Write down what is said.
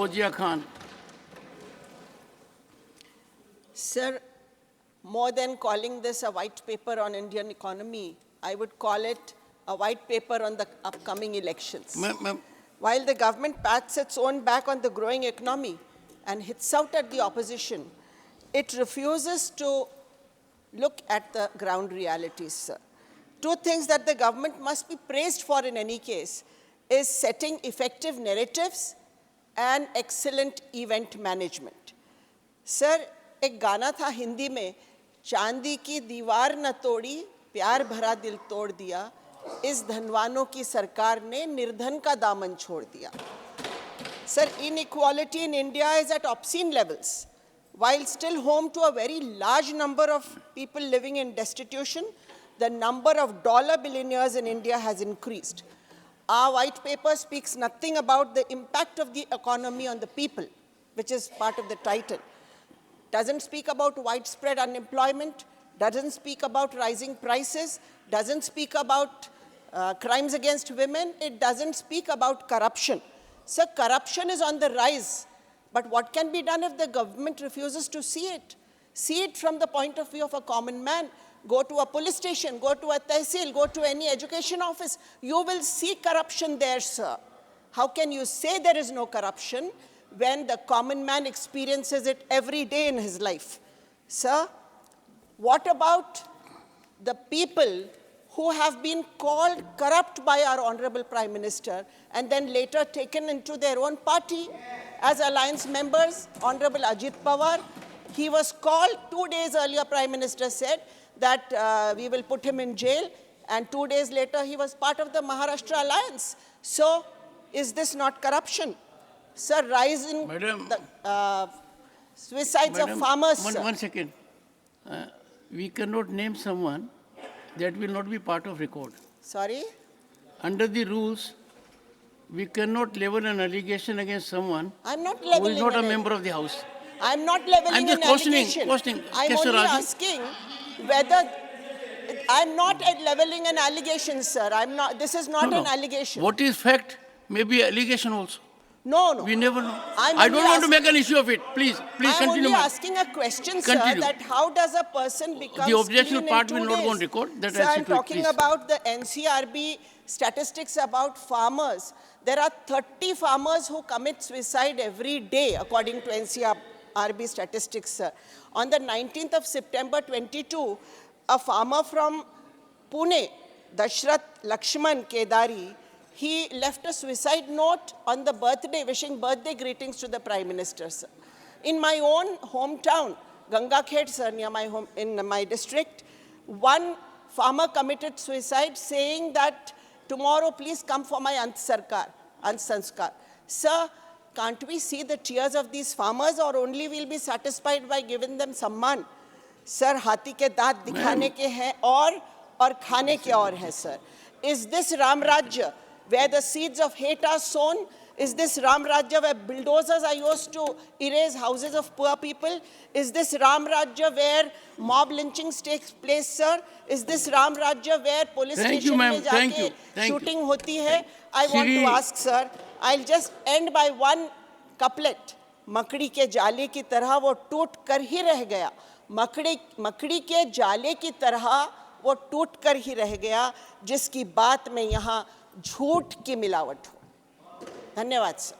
Fozia Khan. Sir, more than calling this a white paper on Indian economy, I would call it a white paper on the upcoming elections. While the government pats its own back on the growing economy and hits out at the opposition, it refuses to look at the ground realities, sir. Two things that the government must be praised for in any case is setting effective narratives and excellent event management. Sir, एक गाना था हिंदी में, चांदी की दीवार न तोड़ी, प्यार भरा दिल तोड़ दिया, इस धनवानों की सरकार ने निर्धन का दामन छोड़ दिया. Sir, inequality in India is at obscene levels. While still home to a very large number of people living in destitution, the number of dollar billionaires in India has increased. Our white paper speaks nothing about the impact of the economy on the people, which is part of the title. Doesn't speak about widespread unemployment, doesn't speak about rising prices, doesn't speak about crimes against women, it doesn't speak about corruption. So corruption is on the rise, but what can be done if the government refuses to see it? See it from the point of view of a common man. Go to a police station, go to a tehsil, go to any education office. You will see corruption there, sir. How can you say there is no corruption when the common man experiences it every day in his life? Sir, what about the people who have been called corrupt by our Honorable Prime Minister and then later taken into their own party as alliance members? Honorable Ajit Pawar, he was called 2 days earlier, Prime Minister said that we will put him in jail, and 2 days later he was part of the Maharashtra alliance. So, is this not corruption? Sir, rise in the suicides of farmers, sir. One second. We cannot name someone that will not be part of record. Sorry? Under the rules, we cannot level an allegation against someone I'm not who leveling is not a an member of the House. I'm not leveling I'm just an allegation. questioning. I'm only asking whether I'm not leveling an allegation, sir. I'm not. This is not an allegation. What is fact may be allegation also. No. We never know. I don't want to make an issue of it. Please continue. I'm only asking a question, sir, that how does a person become the objectionable clean part in 2 will not days? go on record. That Sir, I I'm talking about the NCRB statistics about farmers. There are 30 farmers who commit suicide every day, according to NCRB statistics, sir. On the 19th of September 22, a farmer from Pune, Dashrath Lakshman Kedari, he left a suicide note on the birthday, wishing birthday greetings to the Prime Minister, sir. In my own hometown, Gangakhet, sir, near my home, in my district, one farmer committed suicide saying that tomorrow please come for my Sanskar. Sir, can't we see the tears of these farmers, or only we'll be satisfied by giving them samman? Sir, हाथी के दांत दिखाने के हैं और खाने के और है, sir. Is this Ram Rajya where the seeds of hate are sown? Is this Ram Rajya where bulldozers are used to erase houses of poor people? Is this Ram Rajya where mob lynchings takes place, sir? Is this Ram Rajya where police station में जाके shooting होती है? I want to ask, sir, I'll just end by one couplet. मकड़ी के जाले की तरह वो टूट कर ही रह गया. मकड़ी के जाले की तरह वो टूट कर ही रह गया, जिसकी बात में यहाँ झूठ की मिलावट हो. धन्यवाद सर.